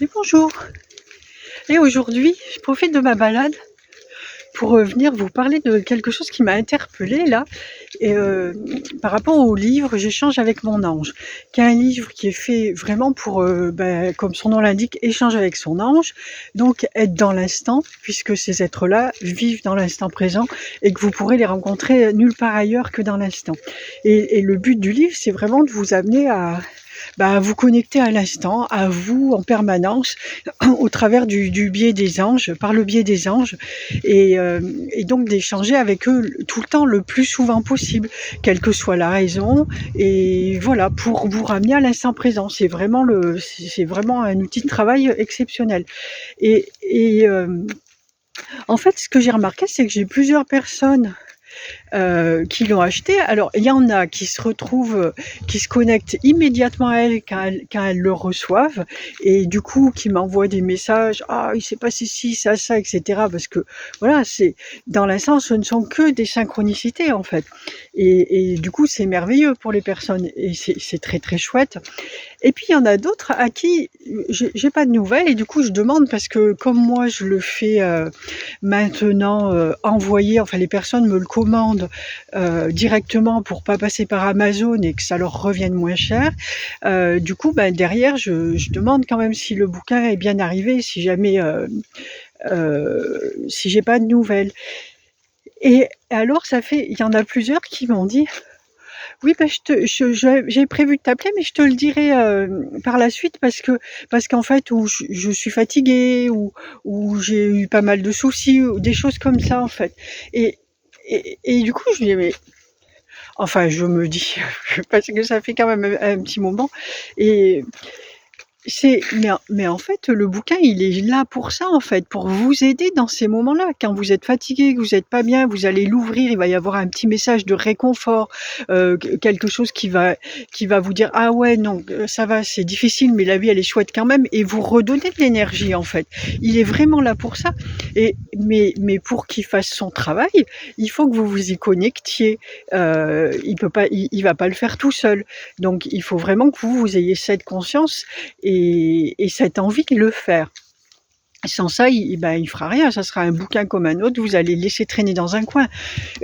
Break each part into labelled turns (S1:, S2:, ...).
S1: Et bonjour. Et aujourd'hui, je profite de ma balade pour venir vous parler de quelque chose qui m'a interpellée là. Et par rapport au livre J'échange avec mon ange, qui est un livre qui est fait vraiment pour, comme son nom l'indique, échanger avec son ange, donc être dans l'instant, puisque ces êtres-là vivent dans l'instant présent et que vous pourrez les rencontrer nulle part ailleurs que dans l'instant. Et le but du livre, c'est vraiment de vous amener à vous connecter à l'instant, à vous en permanence, au travers du biais des anges, par le biais des anges, et donc d'échanger avec eux tout le temps, le plus souvent possible, quelle que soit la raison, et voilà, pour vous ramener à l'instant présent. C'est vraiment un outil de travail exceptionnel. Et en fait, ce que j'ai remarqué, c'est que j'ai plusieurs personnes qui l'ont acheté. Alors, il y en a qui se retrouvent, qui se connectent immédiatement à elles quand elles le reçoivent, et du coup, qui m'envoient des messages: «Ah, il s'est passé ci, ça, etc.» Parce que voilà, c'est dans l'instant, ce ne sont que des synchronicités en fait, et du coup, c'est merveilleux pour les personnes, et c'est très très chouette. Et puis il y en a d'autres à qui j'ai pas de nouvelles, et du coup je demande, parce que comme moi je le fais maintenant, envoyer, enfin les personnes me le commandent directement pour pas passer par Amazon et que ça leur revienne moins cher. Du coup, derrière je demande quand même si le bouquin est bien arrivé, si jamais si j'ai pas de nouvelles. Et alors il y en a plusieurs qui m'ont dit: «Oui, j'ai prévu de t'appeler, mais je te le dirai par la suite, parce qu'en fait, ou je suis fatiguée, ou j'ai eu pas mal de soucis, ou des choses comme ça en fait.» Et du coup, je me dis: «Mais», enfin je me dis, parce que ça fait quand même un petit moment, et mais en fait, le bouquin, il est là pour ça, en fait, pour vous aider dans ces moments-là. Quand vous êtes fatigué, que vous êtes pas bien, vous allez l'ouvrir, il va y avoir un petit message de réconfort, quelque chose qui va vous dire: «Ah ouais, non, ça va, c'est difficile, mais la vie, elle est chouette quand même», et vous redonner de l'énergie, en fait. Il est vraiment là pour ça, mais pour qu'il fasse son travail, il faut que vous vous y connectiez. Il va pas le faire tout seul. Donc il faut vraiment que vous ayez cette conscience et cette envie de le faire. Sans ça, il fera rien, ça sera un bouquin comme un autre, vous allez le laisser traîner dans un coin.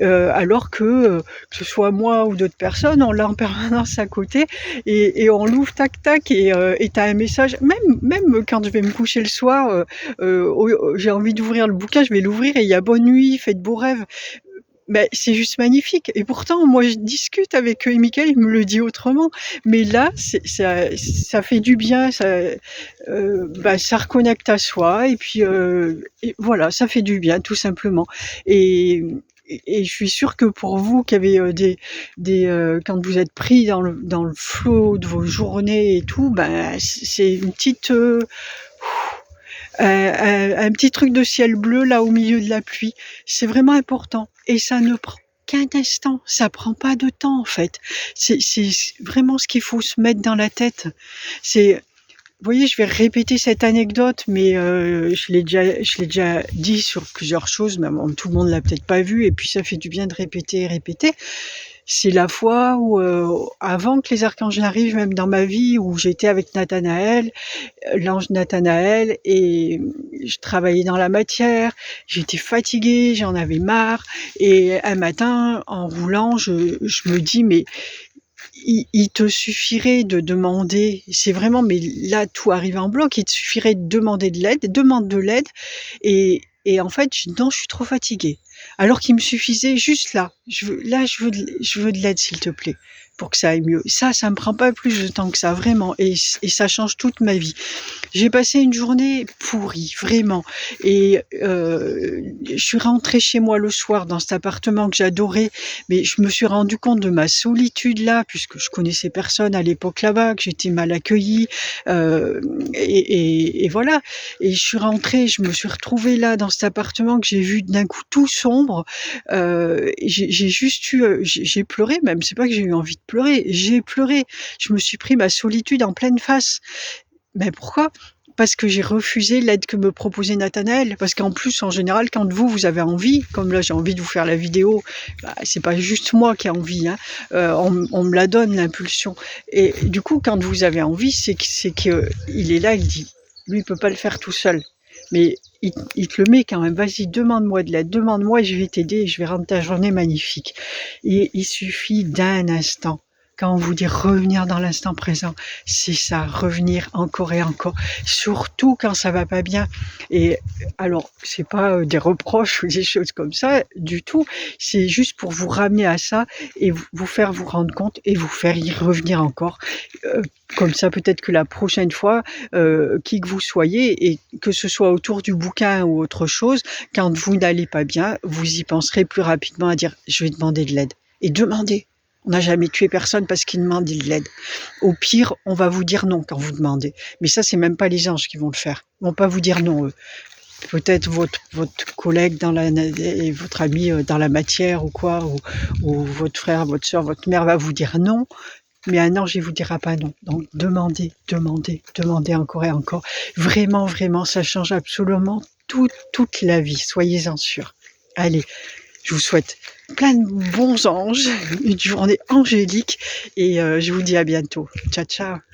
S1: Alors que ce soit moi ou d'autres personnes, on l'a en permanence à côté, et on l'ouvre tac tac, et tu as un message, même quand je vais me coucher le soir, j'ai envie d'ouvrir le bouquin, je vais l'ouvrir et il y a «Bonne nuit, faites de beaux rêves». Mais c'est juste magnifique, et pourtant moi je discute avec, Mickaël, il me le dit autrement, mais là ça fait du bien, ça reconnecte à soi, et puis et voilà, ça fait du bien tout simplement. Et je suis sûre que pour vous qui avez, quand vous êtes pris dans le flot de vos journées et tout, c'est une petite, un petit truc de ciel bleu là au milieu de la pluie. C'est vraiment important, et ça ne prend qu'un instant, ça prend pas de temps en fait. C'est vraiment ce qu'il faut se mettre dans la tête. Vous voyez, je vais répéter cette anecdote, mais je l'ai déjà dit sur plusieurs choses, mais bon, tout le monde l'a peut-être pas vu, et puis ça fait du bien de répéter et répéter. C'est la fois où, avant que les archanges arrivent, même dans ma vie, où j'étais avec Nathanaël, l'ange Nathanaël, et je travaillais dans la matière, j'étais fatiguée, j'en avais marre, et un matin, en roulant, je me dis: «Mais il te suffirait de demander», c'est vraiment, mais là, tout arrive en bloc, il te suffirait de demander de l'aide, demande de l'aide, et en fait, non, je suis trop fatiguée. Alors qu'il me suffisait juste là, je veux de l'aide s'il te plaît, pour que ça aille mieux. Ça me prend pas plus de temps que ça, vraiment, et ça change toute ma vie. J'ai passé une journée pourrie, vraiment, et je suis rentrée chez moi le soir dans cet appartement que j'adorais, mais je me suis rendu compte de ma solitude là, puisque je connaissais personne à l'époque là-bas, que j'étais mal accueillie, et voilà. Et je suis rentrée, je me suis retrouvée là dans cet appartement que j'ai vu d'un coup tout sombre. J'ai juste eu, j'ai pleuré même, c'est pas que j'ai eu envie de pleurer, j'ai pleuré. Je me suis pris ma solitude en pleine face. Mais pourquoi? Parce que j'ai refusé l'aide que me proposait Nathanaël. Parce qu'en plus, en général, quand vous avez envie, comme là j'ai envie de vous faire la vidéo, c'est pas juste moi qui ai envie, hein, on me la donne, l'impulsion. Et du coup, quand vous avez envie, c'est que il est là, il dit: Lui, il peut pas le faire tout seul. Mais il te le met quand même. Vas-y, demande-moi de l'aide, demande-moi et je vais t'aider et je vais rendre ta journée magnifique. Et il suffit d'un instant. Quand on vous dit revenir dans l'instant présent, c'est ça, revenir encore et encore, surtout quand ça va pas bien. Et alors, c'est pas des reproches ou des choses comme ça du tout, c'est juste pour vous ramener à ça et vous faire vous rendre compte et vous faire y revenir encore. Comme ça, peut-être que la prochaine fois, qui que vous soyez, et que ce soit autour du bouquin ou autre chose, quand vous n'allez pas bien, vous y penserez plus rapidement à dire « je vais demander de l'aide ». Et demandez. On n'a jamais tué personne parce qu'il demande de l'aide. Au pire, on va vous dire non quand vous demandez. Mais ça, c'est même pas les anges qui vont le faire. Ils vont pas vous dire non, eux. Peut-être votre collègue et votre ami dans la matière ou quoi, ou votre frère, votre soeur, votre mère va vous dire non. Mais un ange, il vous dira pas non. Donc, demandez, demandez, demandez encore et encore. Vraiment, vraiment, ça change absolument toute la vie. Soyez-en sûrs. Allez, je vous souhaite plein de bons anges, une journée angélique et je vous dis à bientôt. Ciao, ciao.